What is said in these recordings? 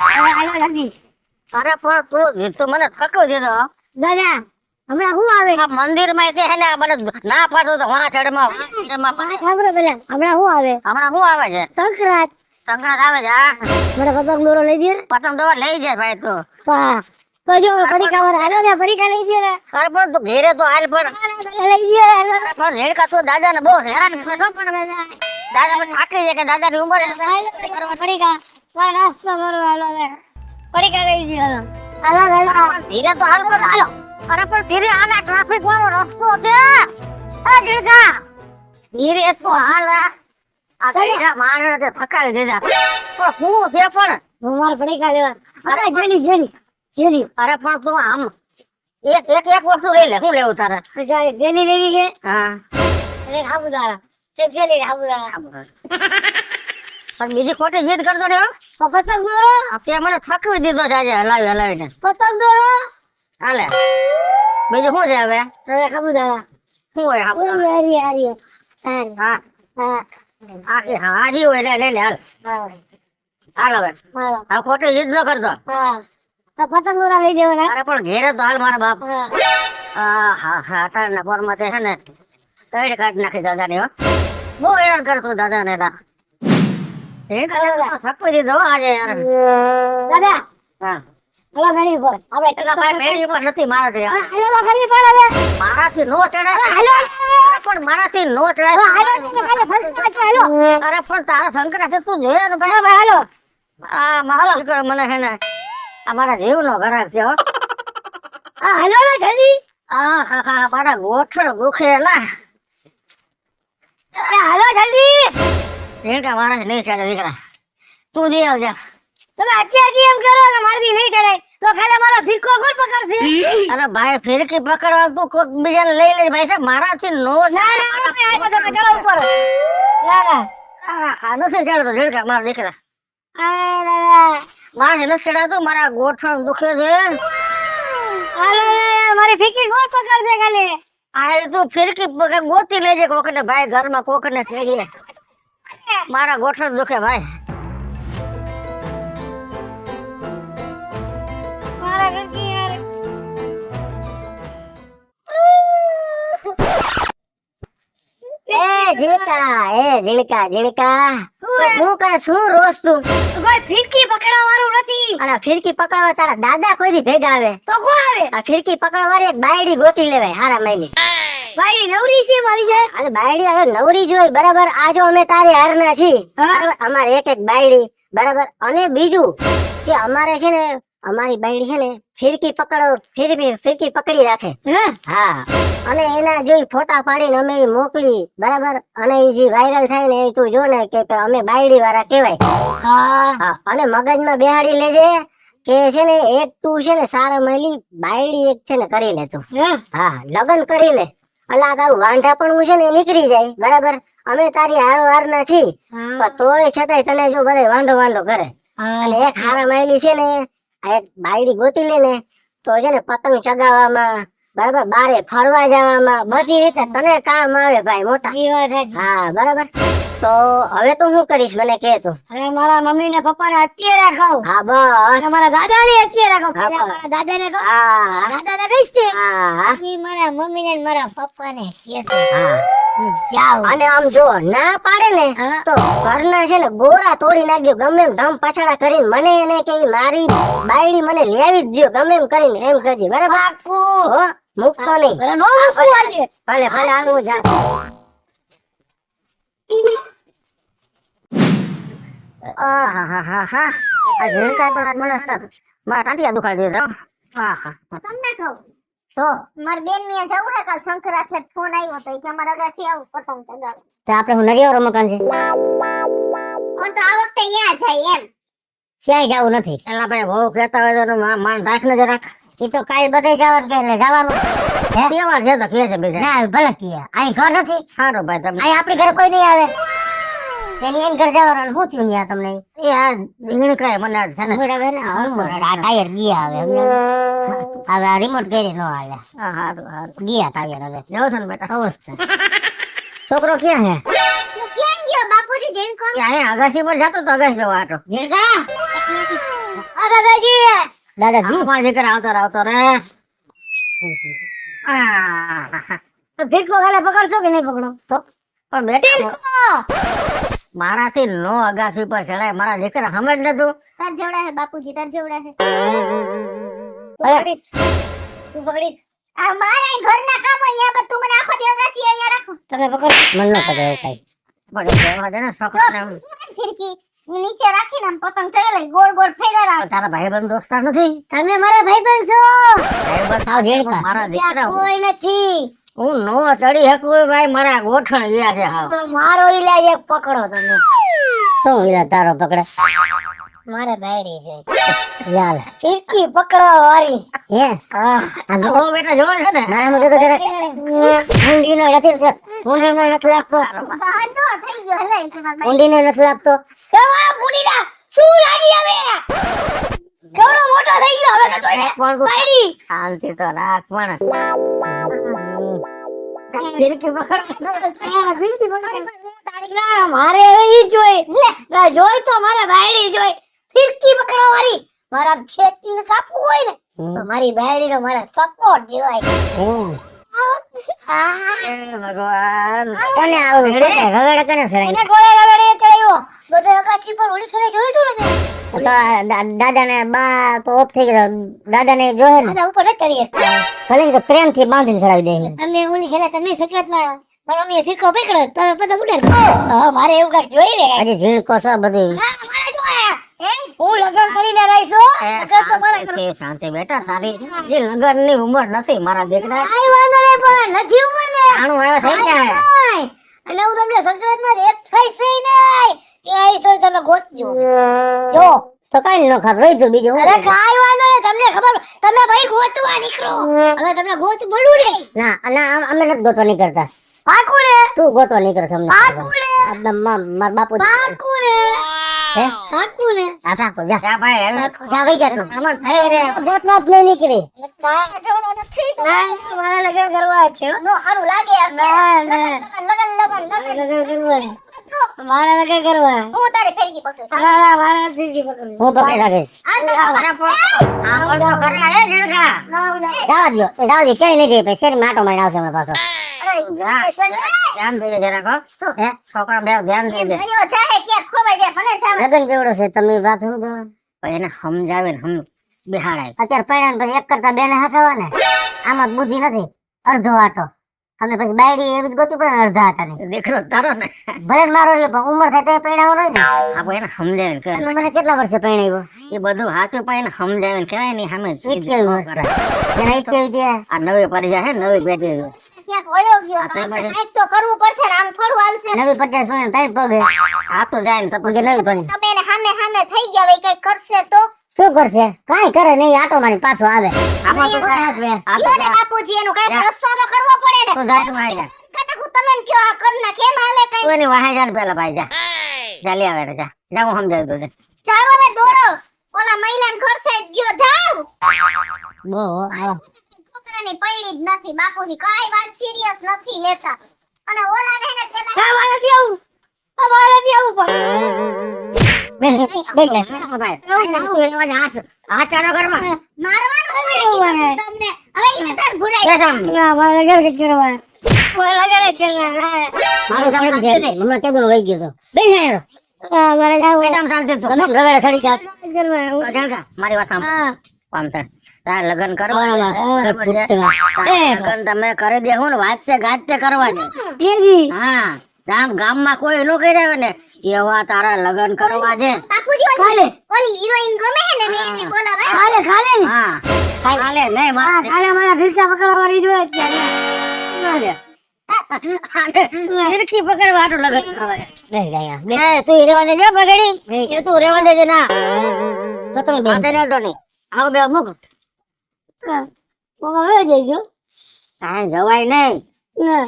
હાલો લાગી. અરે પણ તું તો મને થકવી દીધો. દાદા હમણાં હું આવે આ મંદિરમાં તે હે ને મને ના પાડતો તો વાં ચડમાં સાંભળો પેલા હમણાં હું આવે હમણાં શું આવે છે? સંક્રાંત. સંક્રાંત આવે છે. હા મને પતંગ દોરો લઈ દે ને. પતંગ દોરા લઈ જાય ભાઈ તું. પા તો જો પડીકા વાળા હાલો ને પડીકા લઈ દે ને. અરે પણ તું ઘેરે તો હાલ પણ લઈ દે હાલો. પણ રેડકા તો દાદા ને બહુ હેરાન કરે છો પણ દાદા મને થાકી જાય કે દાદા ની ઉંમર પડીકા મારો નાસ્તો કરો હાલો ને પડીકા લઈ દે હાલો. હાલો હાલો ધીરે તો હાલ પણ હાલો. અરે પણ ધીરે આના ટ્રાફિક વાળો રસ્તો છે. આ ગીરકા ધીરે તો હાલ. આ ગીરકા માણસ તે થકાવી દીધા. પણ હું છે પણ હું મારા પડીકા લેવા. અરે જેલી જેલી જેલી. અરે પણ તું આમ એક વસ્તુ લઈ લે. શું લેવું તારે? જેલી લેવી છે. હા એક સાબુદાણા. એક જેલી સાબુદાણા. પણ બીજી ખોટી જીદ કરતો ને. તો પતંગ દોરો. તે મને થકવી દીધો છે આજે હલાવી હલાવીને. પતંગ દોરો. હાલે બીજું શું છે હવે? હવે સાબુદાણા. શું હોય આપણે? હારી હારી. હા હા આખી હાજી હોય લે લે લે હાલ હા હાલ હવે હા આ ખોટી જીદ ન કરતો. હા તો પતંગ દોરા લઈ દેવાના. અરે પણ ઘેરે તો હાલ મારા બાપ. હા હા હા અટાણના પોરમાં તે છે ને તૈડ કાઢી નાખી દાદાને હો. બહુ હેરાન કરતો દાદાને ના. થકવી દીધો હો આજે યાર. દાદા હા હલો ઘડી પર આપણે એલા ભાઈ મેળી પર નથી મારાથી. હલો ઘડી પર હવે મારાથી નો ચડાય. હાલો પણ મારાથી નો ચડાય. હાલો અરે પણ તારા સંકટ તું જોયા ને ભાઈ. હાલો આ મારા દીકરો મને છે ને આ મારા જીવનો ઘરાક છે હો. હાલો ને જલ્દી હા હા મારા ગોઠણ દુખેલા. હાલો જલ્દી. રેડકા મારા નહીં ચાલે દીકરા. તું જઈ આવજે. તમે અત્યારથી એમ કરો કે મારથી નહીં ચડાય તો ખાલી મારો ભીખો કોણ પકડશે. અરે ભાઈ ફિરકી પકડવા તું કોક બીજાને લઈ લે ભાઈ સાહેબ. મારાથી નો ના ના તમે ચડો ઉપર. ના ના હા નથી ચડતો રેડકા મારા દીકરા. દાદા મારે નથી ચડાતું. મારા ગોઠણ દુખે છે. હાલો મારી ફીકી કોણ પકડશે ખાલી. આ તું ફિરકી ગોતી લેજે કોકને ભાઈ ઘરમાં કોકને થઈ જાય. મારા ગોઠણ દુખે ભાઈ. મારા ફીકી યાર જીણકા શું કરે શું રોજ તું? કોઈ ફીકી પકડવા વાળું નથી. અને ફિરકી પકડવા તારા દાદા કોઈ દી ભેગા આવે તો કોણ આવે. આ ફિરકી પકડવા વાળી એક બાયડી ગોતી લેવાય હારા માયની. ભાઈ નવરી છે મારી જાય. અને બાયડી હવે નવરી જોઈ બરાબર. આ જો અમે તારી હારના છીએ બરાબર. અમારે એક બાયડી બરાબર. અને બીજું કે અમારે છે ને અમારી બાયડી છે ને ફિરકી પકડી રાખે. હા અને એના જોઈ ફોટા પાડીને અમે ઈ મોકલી બરાબર. અને ઈ જે વાયરલ થાય ને એ તું જો ને કે અમે બાયડી વાળા કહેવાય. હા અને મગજમાં બેહાડી લેજે કે છે ને એક તું છે ને સારા મળી બાયડી એક છે ને કરી લે તું. હા લગ્ન કરી લે. અલા તારું વાંઢા પણ હું છે ને નીકળી જાય બરાબર. અમે તારી હારો હારના છીએ પણ તોય છતાંય તને જો બધા વાંઢો વાંઢો કરે. અને એક હારા માયલી છે ને આ એક બાયડી ગોતી લે ને તો છે ને પતંગ ચગાવવામાં બરાબર બારે ફરવા જવામાં બધી રીતે તને કામ આવે ભાઈ મોટા. હા બરાબર. તો હવે તું શું કરીશ મને કે તું? અરે મારા મમ્મી ને પપ્પા ને અત્યારે કહું. હા બસ. મારા દાદા ને અત્યારે કહું. હા, મારા દાદા ને કહું. હા દાદા ને કહીશ તે. હા પછી મારા મમ્મી ને મારા પપ્પા ને કહેશે. હા જાઓ. અને આમ જો ના પાડે ને હા. તો ઘરના છે ને ગોરા તોડી નાખજો ગમે એમ ધમ પછાડા કરીને મને એને કે ઈ મારી બાયડી મને લેવી જ જો ગમે એમ કરીને એમ કરજે બરાબર. પાક્કું. હો મૂકતો નહીં. અરે નો મૂકવું આજે. ભલે ભલે હાલ હું જા. આહાહાહા. આ ઝીણકા તો આજ મને મારા ટાંટિયા દુખાડી દીધા હો. આહા. તમને કહું તો મારી બેન ને જવું હે કાલ સંક્રાંત ફોન આવ્યો તો કે અમારા ગાથી આવું પતંગ ચગાવ. આપણે હું નરિયાવાળા મકાન છે કોણ તો આ વખતે અહીંયા જાય એમ. ક્યાંય જવું નથી. એલા ભાઈ બહુ કહેતા હોય તો માન રાખ ને જરાક. એ તો કાલ બધે જવાનું કે એટલે જવાનું. હે કેવા છે તો કે છે બીજા. ના ભલે કે અહીં ઘર નથી. સારું ભાઈ તમને અહીં આપણી ઘરે કોઈ નહીં આવે. એની એન ઘર જવાનું શું થયું ન્યા તમને? એ આ ઝીણકાએ મને છે ને બરાબર ને આ ટાયર ગયા હવે હવે આ રિમોટ કરી નો હાલે. હા હારું હારું ગયા ટાયર હવે જાવ છો ને બેટા અવસ્થા. છોકરો ક્યાં હે? ક્યાં ગયો બાપુજી જેન કોણ? અહીંયા અગાસી પર જતો તો અગાસી જવા આટો. જીણકા આ દાદાજી દાદાજી આમાં દીકરા આવતો રે તો ભીખો ખાલે પકડશો કે નહીં પકડો તો પણ બેટા મારાથી નો અગાસી પર ચડાય મારા દીકરા સમજ ને તું તાર જેવડા હે બાપુજી તાર જેવડા હે અરે, તું પકડીશ આ મારા ઘરના કામ અહીંયા પર તું મને આખો દિવસ અગાસી અહીંયા રાખો તમે પકડ મન ન પકડે એવું કઈ પણ રહેવા દે ને છોકરાને ફિરકી નીચે રાખીને આમ પતંગ ચગેલા ગોળ ગોળ ફેરા રાખ તારા ભાઈબંધ દોસ્તાર નથી તમે મારા ભાઈબંધ છો ભાઈબંધ આવ ઝીણકા. મારા ત્યાં દીકરા કોઈ નથી હું નો ચડી શકું ભાઈ મારા ગોઠણ ગયા છે હાવ તો મારો ઈલાજ એક પકડો તમે શું લીધા તારો પકડે મારે બાયડી છે યાર ફિરકી પકડો વારી હે હા આ જો ઓ બેટા જોવે છે ને મારા મુજે તો જરા ઊંડીનો નથી લાગતો બહારનો થઈ ગયો લે તમાર ઊંડીનો નથી લાગતો સવા મુડીના શું લાગી હવે કેવડો મોટો થઈ ગયો હવે તો પણ તું બાયડી શાંતિ તો રાખ પણ ફિરકી પકડ મારે હવે ઈ જોઈ લે જોઈ તો મારે બાયડી જોઈ ફિરકી પકડો વારી મારા ખેતી ને કાપવું હોય ને તો મારી બાયડી નો મારા સપોર્ટ જોવાય એ ભગવાન કોને આવું રગડે કને સડાય એને ગોળે રગડે ચડાયો બધે અગાસી પર ઓલી કરે જોયું તું ને તો દાદા ને બા તો ઓફ થઈ ગયો દાદા ને જોહે ને આના ઉપર ન ચડીએ ભલે ને તો પ્રેમ થી બાંધીને ચડાવી દે તમે ઓલી ખેલા તમે સકરાતમાં પણ અમે ફિરકો પકડો તમે પતંગ ઉડાડ મારે એવું કાક જોઈ લે હજી ઝીણકો છો બધું મારે જોયા હું લગન કરીને રહીશું લગન તો મારે શાંતિ, શાંતિ બેટા તારી જે લગન ની ઉંમર નથી મારા દીકરા કાઈ વાંધો નહીં પણ નથી ઉંમર ને આણું આવ્યો થઈ જાય નહીં. અને હું તમને સંક્રાંતમાં એક થઈ છે નહીં કે આવીશ તો તમે ગોતજો જો તો કઈ ન ખાત રહી તું બીજું અરે કાઈ વાંધો નહીં તમને ખબર તમે ભાઈ ગોતવા નીકળો હવે તમને ગોત મળું ને ના ના અમે નથી ગોતો નહીં કરતા પાકું ને તું ગોતો નહીં કર તમને પાકું ને માર બાપુ પાકું ને હે પાકું ને આ પાકો જા જા ભાઈ હવે જા વઈ જા તું આમાં થઈ રે ગોત વાત નહીં નીકળી મારા લગન કરવા છે નો સારું લાગે લગન કરવા મારા લગન કરવા હું તારી ફેરકી પકડું મારા ફેરકી પકડું હું પકડી રાખીશ આ બોલ તો કરે હે જીણકા જવા દો ક્યાંય નહીં જઈ શેરી માટો મારી આવશે હમણાં પાછો ધ્યાન દે જરાક હો હે છોકરા બે ધ્યાન દે દે લગન જેવડો છે તમે વાત સમજો પછી એને સમજાવીને હમ બેહાડાય અત્યારે પૈણા પછી એક કરતા બે ને હસાવા ને આમાં તો બુદ્ધિ નથી અડધો આટો અમે પછી બાયડી એવી જ ગોતી પડે ને અડધા આટાની દીકરો તારો ને ભલે ને મારો રે પણ ઉંમર થાય તો પૈણાવો હોય ને આપણે એને સમજાવીને કહે તમે મને કેટલા વર્ષે પૈણાવ્યો એ બધું સાચું પણ એને સમજાવીને કહેવાય નહીં સામે ઈ જ કેવી વર્ષે એના ઈ જ કેવી દે આ નવી પરિજા હે નવી પેઢી કરવું પડશે ને આમ થોડું હાલશે નવી 50 હોય ને ત્રણ પગે આ તો જાય ને તો પગે નવી પડી તમે એને સામે થઈ ગયા ભાઈ કઈ કરશે તો શું કરશે કાંઈ કરે નહીં આટો મારી પાછો આવે આમાં તો જાય હસવે. આ તો લ્યો ને જાય. બાપુજી એનો કઈ રસ્તો તો કરવો પડે ને તું જાય તું આઈ જા કટકુ તમે એમ કયો આ કર ના કેમ હાલે કઈ તું એની વાહે જા ને પેલા ભાઈ જા જા લે આવે જા જા હું સમજાવી દઉં ચાલો ને દોડો ઓલા મહિલાને ઘર સાઈડ ગયો જાવ બહુ આવા. છોકરાની પૈડી જ નથી બાપુજી કાઈ વાત સિરિયસ નથી લેતા અને ઓલા ને ને તમારે કેવું બેન, બેન, બેન. ભાઈ આ ચાલો ઘરમાં મારવાનું તમને હવે ઈ તાર ભૂલાઈ બેસ આમ. મારું તમને છે હમણાં કેદું વહી ગયો તો બેન યાર બેસ આમ શાંતિ તું. તમે રવેડા સડી જાવ તો જાણકા, મારી વાત સાંભળ. આમ થાય. તારે લગ્ન કરવાના લગ્ન તમે કરી દેવું ને વાજતે ગાજતે કરવા છે હા ગામમાં કોઈ નો કરી આવે ને એવા તારા લગ્ન કરવા છે બાપુજી ઓલી હિરોઈન ગમે ને ને એને બોલાવે હા હાલે નહીં મારા ભીડકા પકડવાની જોઈએ ફિરકી પકડવા હાટુ લગ્ન કરવા છે. બેન જાય એ તું રેવા દેજે બગડી એ તું રેવા દેજે ના તો તમે બેન હાથે નાલતો નહીં આવો બે મૂક જઈજો કાંઈ જવાય નહીં ના,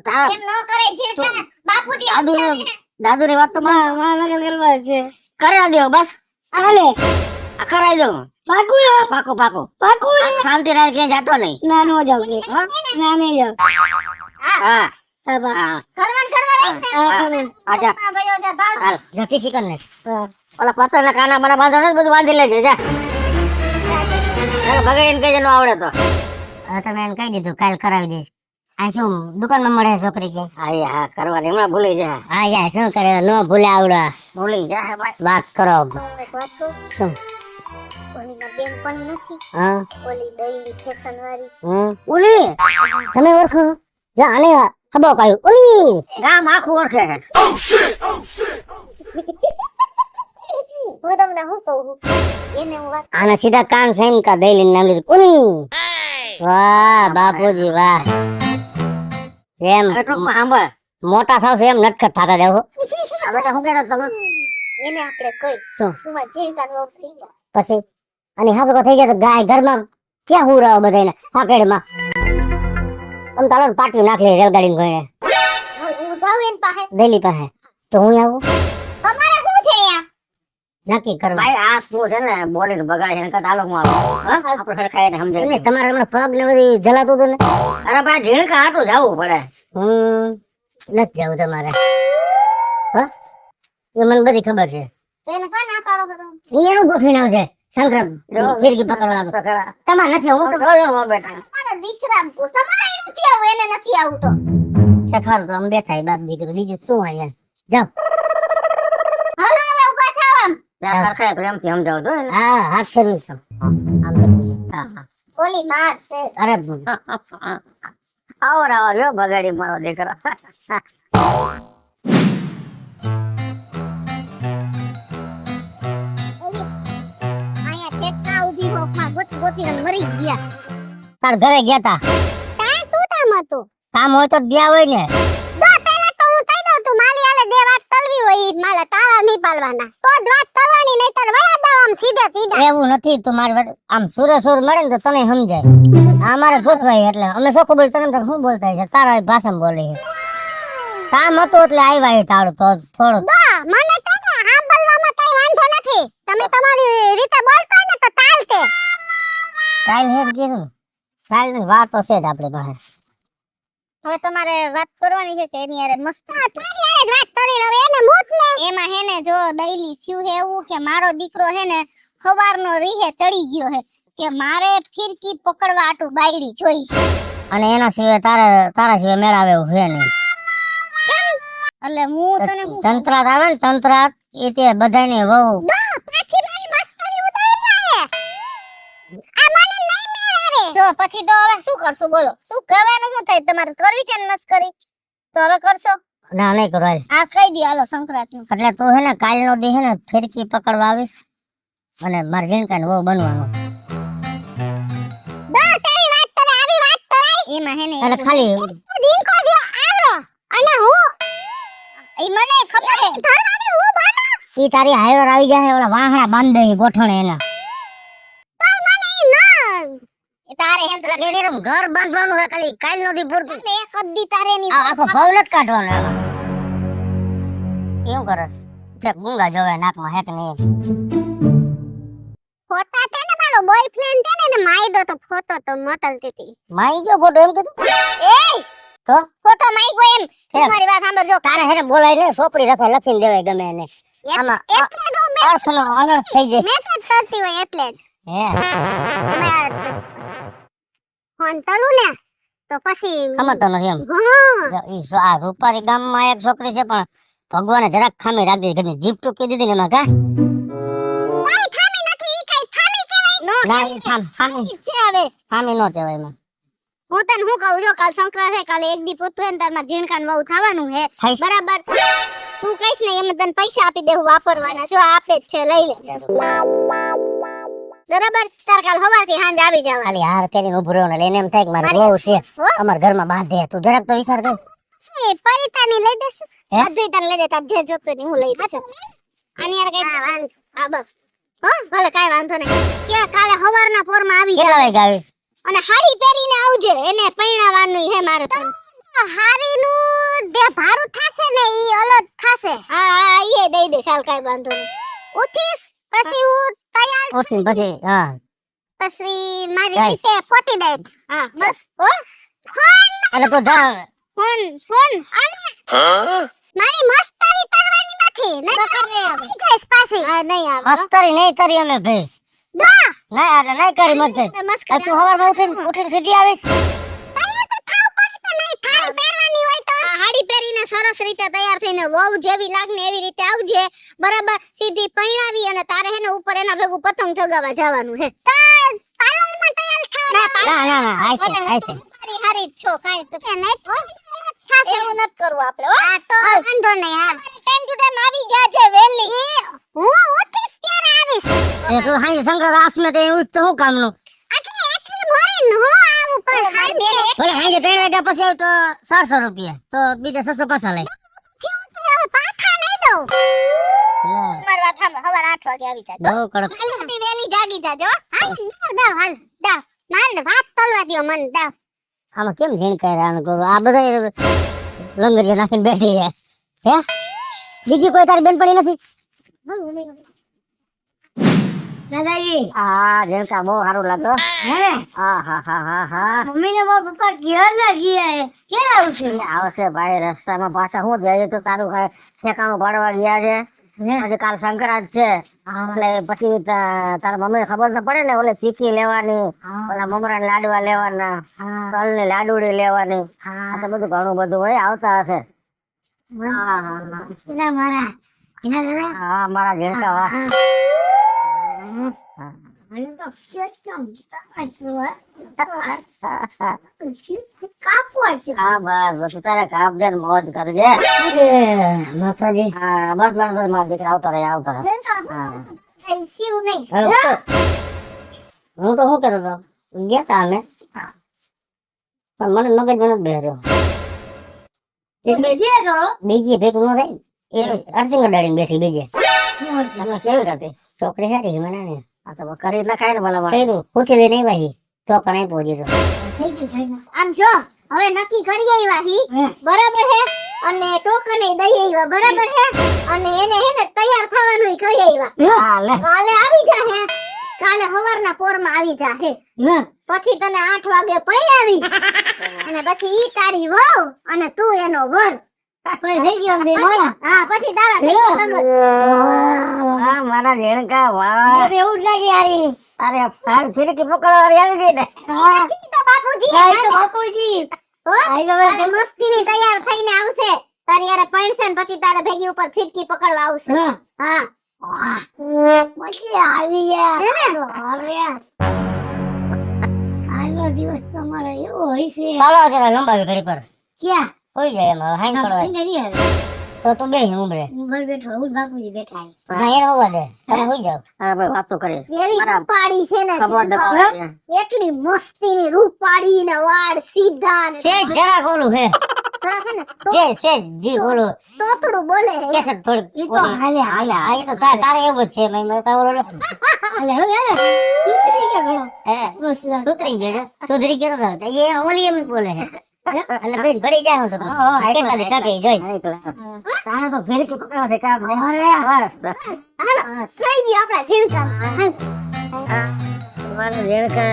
તારા એમ ન કરે છે બાપુજી દાદુની વાત તો લગન કરવા છે કરાવી દો બસ હાલે આ કરાવી દો પાકું પાકો પાકો પાકું શાંતિ રહે ક્યાંય જાતો નહીં ના નો જાવ ના નહીં જાવ હા હા બા હા કરવાન કરવા રહીશ ને આજા ભાઈઓ જા ભાગ હાલ ઝપી શીકર ને ઓલા પતંગના કાના મને બાંધો ને બધું બાંધી લેજે જા ભગાઈને કઈ નો આવડે તો હવે તમે એને કહી દીધું કાલ કરાવી દઈશ. આ શું દુકાનમાં મળે છોકરી કે? હા કરવાની હમણાં ભૂલી જા હા યાર શું કરે નો ભૂલે આવડે ભૂલી જા ભાઈ વાત કરો. એક વાત કહું, શું? ઓલીના બેનપણી નથી, હા ઓલી દઈલી ફેશન વાળી. ઓલી તમે ઓળખો? જા આને ખબર પાયું ઓલી ગામ આખું ઓળખે છે હું તમને શું કહું, એને હું વાત આને સીધા કાન સેમ કા દઈલી નામ લીધું ઓલી. વાહ બાપુજી વાહ. એમ એટલું સાંભળ મોટા થાવ એમ નટખટ થતા દેવો. હવે તો શું કહેતા તમે એને આપણે કહી શું તું મારી ચિંતાનો વહુ થઈ જા. પછી અને હાસો થઈ જાય તો ગાય ઘરમાં ક્યાં હું રહો બધાને હાકેડમાં આમ તાલો પાટિયું નાખ લે રેલગાડી ગઈને હું જાઉં એની પાસે. દિલ્હી પાસે તો હું આવું તમારે શું છે અહીંયા? નક્કી કરવા. ભાઈ આ શું છે ને બોડી બગાડે છે ને કરતા હાલો હું આવું હા આપણે ખરખાય ને સમજાય એમને તમારે હમણાં પગ ને બધી જલાતું હતું ને અરે ભાઈ ઝીણકા હાટું જવું પડે નથી જવું તમારે હા એ મને બધી ખબર છે. તો એને કાં ના પાડો છો તમે? એનું ગોઠવીને આવશે સંક્રમ ફિરકી પકડવા તમારે નથી હું તો બેટા મારા દીકરા તમારે નથી આવું, એને નથી આવું તો શીખવાડું તો અમે બેઠા બાપ દીકરો બીજું શું અહીંયા જાઓ. હાલો હવે ઊભા થાવ આમ. ખરખાય પ્રેમથી સમજાવો છો એને હા હાથ ફેરવી છો આમ નથી. હા હા ઓલી માર છે. અરે આવો રાવો લ્યો બગાડી મારો દીકરો અહીંયા ઠેકા ઊભી હો માં ગોચીને મરી ગયા. તાર ઘરે ગયા તા કાં તું તામ હતું? કામ હોય તો ગયા હોય ને દો પહેલા તો હું કહી દઉં તું મારી હાલે બે વાત તલવી હોય ઈ માલા તાળા નહીં પાલવાના તો જ વાત તલવાની, નહીંતર વયા દઉં આમ સીધે સીધા. એવું નથી તું મારી વાત આમ સુરે સુર મળે ને તો તને સમજાય. અમારે પૂછવાય એટલે અમે શું ખબર તને તો શું બોલતા છે તારા ભાષામાં બોલે છે. કામ હતું એટલે આવ્યા એ તાળું તો થોડું દો મને તો ને સાંભળવામાં કઈ વાંધો નથી, તમે તમારી રીતે બોલતા ને તો ચાલતે. કાલ હેર કીધું કાલ ની વાતો છે જ આપણી પાસે. હવે તમારે વાત કરવાની છે કે એની હારે મસ્ત તારી હારે જ વાત કરી હવે એને મૂત ને. એમાં હે ને જો દઈલી થયું હે એવું કે મારો દીકરો હે ને સવારનો રીહે ચડી ગયો હે કે મારે ફિરકી પકડવા આટું બાયડી જોઈ. અને એના સિવાય તારા સિવાય મેળાવે એવું છે નહીં. એટલે હું તને હું તંત્રાત આવે ને તંત્રાત એ તે બધાની વહુ પાછી મારી મસ્કરી ઉતારી જાય. આ મને નહીં મેળાવે. જો પછી તો હવે શું કરશું બોલો? શું કહેવાનું શું થાય તમારે કરવી કે મસ્કરી? તો હવે કરશો? ના નહીં કરો હાલ. આ કહી દે હાલો સંક્રાંતનું. એટલે તું હે ને કાલનો દી હે ને ફિરકી પકડવા આવીશ અને મારે જીણકાને વહુ બનવાનું. બા તારી વાત કરે આવી વાત કરાય. એમાં હે ને એટલે ખાલી દીનકો જો આવરો અને હું ઈ મને ખબર હે ધરવાને હું બાનો ઈ તારી હાયર આવી જાય ઓલા વાહણા બાંધે ગોઠણે એના તો મને ઈ ન એ તારે હેમ તો કેડીરમ ઘર બાંધવાનું છે ખાલી કાલનો દી પૂરતું. એક જ દી તારે ની આખો ભાવ નથી કાઢવાનો એમાં. કેમ કરસ તે ગુંગા જોવે નાકમાં હેક નહીં. ફોટા તે ને મારો બોયફ્રેન્ડ તે ને માયદો તો ફોટો તો મોકલતી હતી. માઈ ગયો ફોટો એમ કીધું એ તો ફોટો માયગો એમ તમારી વાત સાંભળજો. તારે હેને બોલાય ને સોપડી રાખવા લખીને દેવાય ગમે એને. આમાં એટલે તો મેં અર્થનો અનર્થ થઈ જાય. મેકઅપ કરતી હોય એટલે જ. હે ફોન કરું ને તો પછી સમજતો નથી એમ. હા ઈ આ રૂપારી ગામમાં એક છોકરી છે પણ ભગવાને જરાક ખામી રાખી દીધી જીપ ટૂકી દીધી ને એમાં કા કઈ ખામી નથી ઈ કઈ ખામી કહેવાય નો ના ઈ ખામી છે હવે. ખામી નો કહેવાય એમાં. હું તને શું કહું જો કાલ સંક્રાંત હે કાલે એક દી પૂતું હે ને તારમાં જીણકાન વહુ થવાનું હે થાય છે. બરાબર તું કઈશ ને એમ તને પૈસા આપી દેવું વાપરવાના જો આપે જ છે લઈ લે બરાબર તાર કાલ હવારથી હાંજે આવી જવા. ખાલી હાર કરીને ઉભું રહ્યો ને લઈને એમ થાય કે મારે બહુ છે અમારા ઘરમાં બાંધે તું જરાક તો વિચાર કર. એ પરિતાની લઈ દેશું હે? બધું તને લઈ દે તાર જે જોતું હોય ને હું લઈ દઈશ. આની યાર કઈ હા બસ હા ભલે કાઈ વાંધો નહીં કે કાલે હવારના પોરમાં આવી જા કેટલા વાગે આવીશ અને હાડી પહેરીને આવજે એને પૈણાવાનું હે મારે તો હારીનું દે ભારું થાશે ને ઈ અલગ થાશે. હા હા ઈ દઈ દે ચાલ કાઈ વાંધો નહીં ઉઠીશ પછી હું તૈયાર ઓછી પછી હા પછી મારી જઈશ. રીતે પોતી દઈ હા બસ હો ફોન એટલે તો જા ફોન ફોન અને મારી મસ્તરી કરવાની નથી નહીં કઈસ પાછી આ નહીં આવે મસ્તરી નહીં તરી અમે ભાઈ ના ના એટલે નહીં કરી મસ્તી મસ્કરી તું સવારમાં ઉઠીને સીધી આવીશ હાડી પહેરીને સરસ રીતે તૈયાર થઈને વહુ જેવી લાગને એવી રીતે આવજે બરાબર સીધી પૈણાવી અને તારે હેને ઉપર એના ભેગું પતંગ ચગાવવા જવાનું હે પાર્લરમાં તૈયાર થવા ના આઈસે હારી છો કાઈ તો કે નહીં એવું ન કરવું આપણે હો આ તો વાંધો નહીં હા ટાઈમ ટુ ટાઈમ આવી જાજે વેલી હું ઉઠીશ ત્યારે આવીશ એ તું હાઈ શંકર આસમે તે ઉઠ તો હું કામનું આખી એકલી મોરીન હું આવું પણ હાઈ બેને બોલે હાઈ 3 વાગ્યા પછી આવ તો 400 રૂપિયા તો બીજા 600 પાછા લઈ હવે પાછા નહીં દઉં મારી વાત સાંભળ સવાર 8 વાગે આવી જાજો બહુ કડક કાલથી વેલી જાગી જાજો હાલ દાવ માલ વાત તલવા દ્યો મન દાવ આમાં કેમ ઘીણ કરે આમ કરું આ બધા લંગરિયા નાખીને બેઠી હે બીજી કોઈ તારી બેનપણી નથી દાદાજી આ જેનકા બહુ સારું લાગતો હે હા મમ્મી ને મારા પપ્પા ઘેર ના ગયા હે ક્યારે આવશે આવશે ભાઈ રસ્તામાં પાછા હું જાય તો તારું ઠેકાણું પાડવા ગયા છે પછી કાલ સંક્રાંત છે એટલે પછી તારા મમ્મી ખબર તો પડે ને ઓલે ચીકી લેવાની ઓલા મમરા લાડવા લેવાના તલ ને લાડુડી લેવાની આ તો બધું ઘણું બધું હોય આવતા હશે મારા એના દાદા હા મારા જેનકા વાહ મને તો કેમ કાપવા છે હા બસ તારે કાપ દે ને મોજ કરજે માતાજી હા બસ મારા દીકરા આવતા રહે શિવ નહીં હું તો શું કરતો હતો ગયા તા અમે પણ મને મગજ મને બેહર્યો બીજે કરો બીજી ભેગું ન થાય એ અરસિંગ ડાળીને બેઠી બીજે તમે કેવી કરતી છોકરી સારી મને ને આ તો કરી એટલે ખાય ને ભલા કર્યું પૂછી દઈને ભાઈ ટોકન આપ્યો પહોંચી તો આમ જો હવે નક્કી કરી આવ્યા હી બરાબર હે અને ટોકન દઈ આવ્યા બરાબર હે અને એને હે ને તૈયાર થવાનું કહી આવ્યા હા લે કાલે આવી જા હે કાલે સવારના પોરમાં આવી જા હે પછી તને 8 વાગે પૈણાવી અને પછી ઈ તારી વહુ અને તું એનો વર હા પછી તારા થઈ ગયા લગન. વાહ મારા જેણકા વાહ એવું જ લાગે યારી અરે ફાર ફિરકી પકડવા આવી ગઈ ને તો બાપુજી તારે મસ્તીની તૈયાર થઈને આવશે તારી યારે પૈણશે ને પછી તારે ભેગી ઉપર ફિરકી પકડવા આવશે હા મજા આવી યાર આજનો દિવસ તમારો એવો હોય છે ચાલો જરા લંબાવી ઘડી પર ક્યાં હોઈ જાય એમાં હાઈન પડવા નહીં આવે તો તું બે ઉમરે હું ઘર બેઠો હું બાપુજી બેઠા હા એને હોવા દે તમે હોઈ જાવ અરે ભાઈ વાતો કરી એવી રૂપાળી છે ને એટલી મસ્તીની રૂપાળી ને વાળ સીધા ને સેજ જરા ઓલું હે સરસ છે ને સેજ જી ઓલું તોતડું બોલે કેસર થોડીક ઈ તો હાલે હાલે આ તો તારે એવું જ છે મેં તો ઓલો હાલે સુધરી ગયા ઘણો હે સુધરી ગયો સુધરી ગયો તો એ ઓલી એમ બોલે હે એટલે બેન ભરી જાય તો કેટલા દે કાપી જોઈ તારે તો ફેરકી પકડવા દે કાપ ને હાલો થઈ ગઈ આપણા જીણકા મારો જેણકા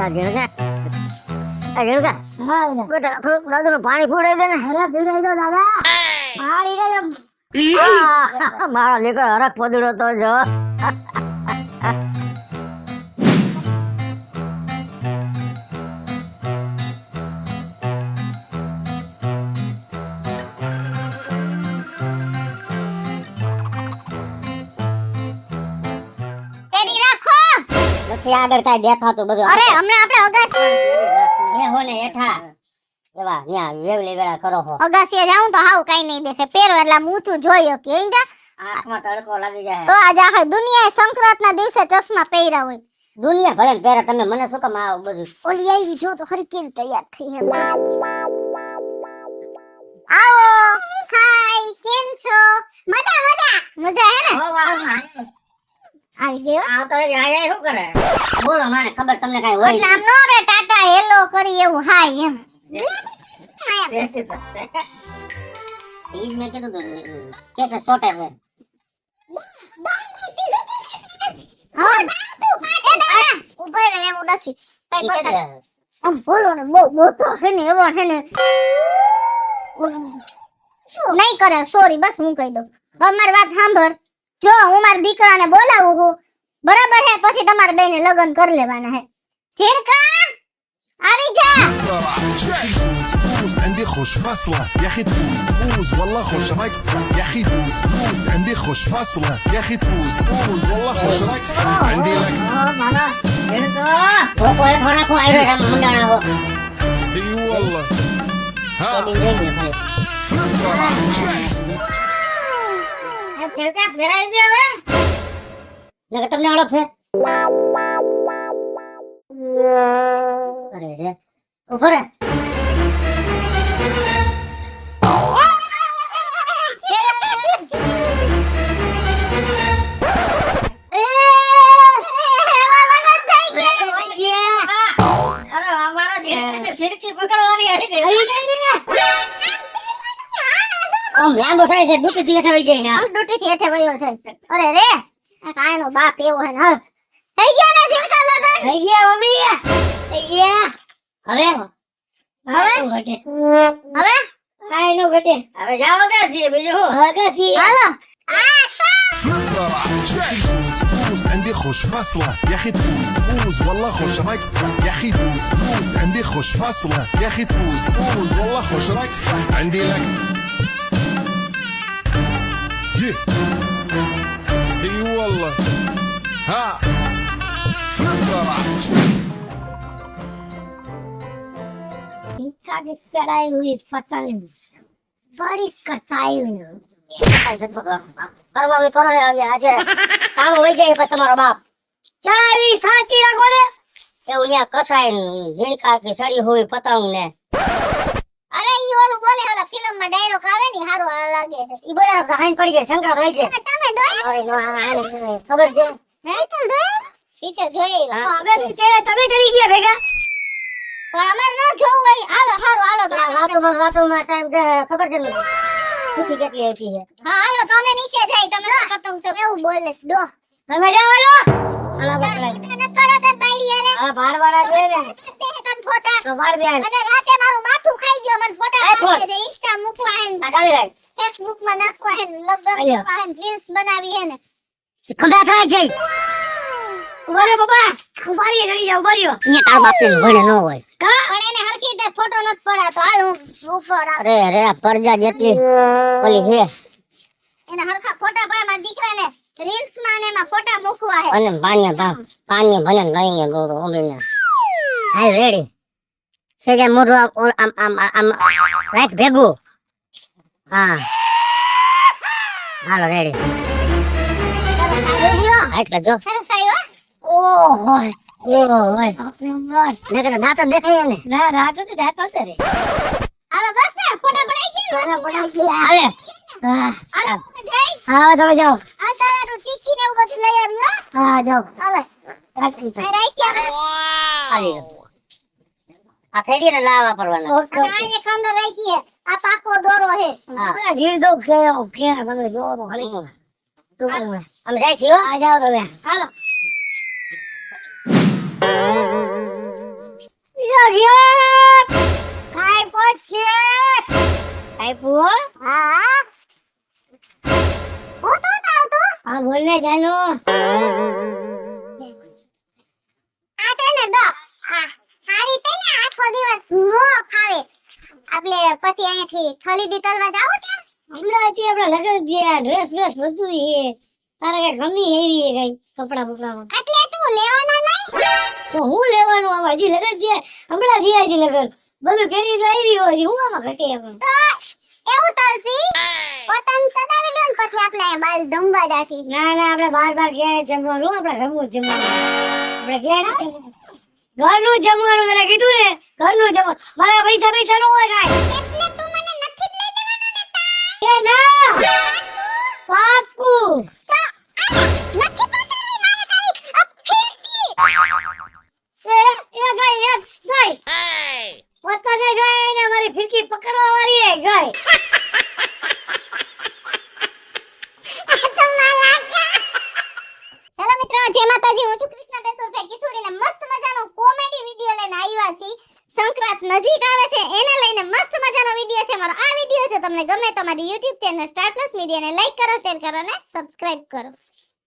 આ જેણકા બેટા થોડુંક દાદુનું પાણી ફોડાઈ દે ને હરા પીવડાઈ દો દાદા પાણી રે મારો દીકરો હરખ પદડો તો જો રેડી રાખો નથી આગળ કાંઈ દેખાતું બધું અરે હમણાં આપણે મેં હોને હેઠા એવા ન્યા વેવલી વેળા કરો હો અગાસીએ જાઉં તો હાવ કાઈ નહીં દેખે પેરો એટલે આમ ઊંચું જોઈ કે ઈંડા આંખમાં તડકો લાગી જાય તો આજ આખા દુનિયાએ સંક્રાંતના દિવસે ચશ્મા પહેર્યા હોય દુનિયા ભલે ને પહેરે તમે મને શું કામ આવું બધું ઓલી આવી જો તો ખરી કેવી તૈયાર થઈ એમ આવો હાય કેમ છો મજા હે ને આવી ગયો આ તો આયા શું કરે બોલો મને ખબર તમને કાઈ હોય એટલે આમ નો રે ટાટા હેલો કરી એવું હાય એમ ઈજ મેં કીધું તો કેસે સોટે હે હા ઉભા રહે એવું નથી કઈ બોલતા આમ બોલો ને બહુ મોટો છે ને એવો છે ને નહીં કરે સોરી બસ હું કહી દઉં હવે મારી વાત સાંભળ. જો હું મારા દીકરાને બોલાવું છું, બરાબર હે, પછી તમારે બેને લગ્ન કરી લેવાના હે. ઝીણકા આવી જા. فوز عندي خوش فاصلة يا اخي تفوز فوز والله خوش رقصة يا اخي فوز فوز عندي خوش فاصلة يا اخي تفوز فوز والله خوش رقصة عندي لك કોઈ ખોરાકો આવ્યો છે મુંડાણા હો اي والله ها બિન રહી ગયો ખાલી એ ફેરકા ફેરાઈ દે હવે. નકર તમને ઓળખે અરે રે ઉભો રે ફિરકી પકડવાની આમ લાંબો થાય છે ડૂટી થી હેઠા વઈ જાય આમ ડૂટીથી હેઠે વળ્યો છે. અરે રે આ કાયનો બાપ એવો હે ને. હાલ. થઈ ગયા ને ઝીણકા લગન? થઈ ગયા મમ્મી થઈ ગયા હવે હવે? ઘટે હવે કાઈ નો ઘટે હવે જાઓ કે છે બીજું હું હવે કે સી હાલો. فوز عندي خوش فاصلة يا اخي تفوز فوز والله خوش رقصة يا اخي فوز فوز عندي خوش فاصلة يا اخي تفوز فوز والله خوش رقصة عندي لك اي والله ها કાગે કડાઈ હુઈ પતંગ બડી કસાઈ હુઈ. કરવાનું કરો ને હવે આજે કામ વઈ જાય પછી તમારો બાપ ચડાવી સાચી રાખો ને. એવું ન્યા કસાય ને ઝીણકા કે સડી હોય પતંગ ને અરે ઈ ઓલું બોલે ઓલા ફિલ્મ માં ડાયલોગ આવે ને હારો લાગે. ઈ બોલા હાઈન પડી જાય શંકર થઈ જાય તમે દોય અરે નો ખબર છે હે તો દોય પિક્ચર જોઈ લો. હા. હવે પિક્ચર તમે ચડી ગયા ભેગા. પણ અમાર ન જોવું હોય. હાલો હારો હાલો તો. વાતોમાં ટાઈમ ખબર છે ને ખુશી કેટલી હતી છે હા હાલો તો અમે નીચે જાય. તમે પતંગ છો એવું બોલે દો. તમે જાઓ હાલો. હાલો બકરાઈ તને કડાકર બાયડી આને આ ભાડવાળા જોઈ ને તે તન ફોટા. તો ભાડ દે અને રાતે મારું માથું ખાઈ ગયો. મને ફોટા આઈ ફોન. પાડી દે. ઇન્સ્ટા મૂકવા હે ને આ ડાળી રાખ ફેસબુક માં નાખવા હે ને લગન અલ્યા. કરવા હે ને રીલ્સ બનાવી હે ને. ખંભા થાય છે ઉભા બાબા ઉભારી જડી જાવ ઉભારીઓ. અહીંયા તાર બાપ ને ભણે ન હોય પણ એને હરખી રીતે ફોટો નત પડાતો. હાલ હું ઉપર આ- અરે અરે પરજા જેટલી ઓલી હે એને હરખા ફોટા પડે. મારા દીકરાને રીલ્સ માં ને એમાં ફોટા મૂકવા હે. અને પાણી ભલે ગઈ દોરો ઓમીને હાય રેડી સેજા મોઢું આમ રાખ ભેગું હા હાલો રેડી એટલે જો સરસ આવ્યો. ઓહો ઓહો નકર દાંત દેખાય ને ના રાત તો જાત નતો રે. હાલો બસ ને ફોટા પડાઈ ગયા. હાલે હાલો તમે જાય. હા તમે જાઓ આ તારું ટીકી ને એવું બધું લઈ આવ્યો. હા જાઓ હાલો આ રાખ્યા. હાલી આ થેડી ને લાવવા પડવાના અને આને ખંડો રાખી હે. આ પાકો દોરો હે. હા ઘી દો કે મને દોરો હમ. અમે જાય છીએ હો. આ જાઓ તમે. હાલો કાઈ પછી કાઈ પો. હા ફોટો આવતો. હા બોલ ને જાનો આ તેને દો. આ સારી તેને આખો દિવસ નો ખાવે. આપણે પછી અહીંયાથી ખરીદી કરવા જાવ કે હમણાંથી આપડા લગન ગયા ડ્રેસ બધું હે તારા કઈ ગમી એવી હે કઈ કપડા બપડામાં એટલે તું લેવાના નહીં. તો હું લેવાનું આવા હજી લગન ગયા હમણાં થયા હજી લગન બધું પહેરી તો આવી હોય હું આમાં ઘટે એમ એવું તલસી પતંગ સદાવી લો ને પછી આપણે બાલ દમવા જાસી. ના ના આપણે બાર ક્યાંય જમવાનું આપણે ઘરનું જ જમવાનું આપણે ક્યાંય ઘરનું જ જમવાનું એને કીધું ને ઘરનું જમવાનું મારા પૈસા ન હોય કાંઈ એટલે તું મને નથી જ લઈ દેવાનો ને એ ના પાક્કું નથી પતાવી મારે તારી અબ ફિરકી. એ ગાય પતંગે ગાય ને મારી ફિરકી પકડવા વાળી હે ગાય હેલો મિત્રો, જય માતાજી. હું છું કૃષ્ણા બેસુરભાઈ કિશોરીને મસ્ત મજાનો કોમેડી વિડિયો લઈને આવ્યા છીએ. સંક્રાંત નજીક આવે છે એને લઈને મસ્ત મજાનો વિડીયો છે મારો આ વિડીયો જો તમને ગમે તો મારી YouTube ચેનલ સ્ટાર પ્લસ મીડિયાને લાઈક કરો, શેર કરો અને સબસ્ક્રાઇબ કરો.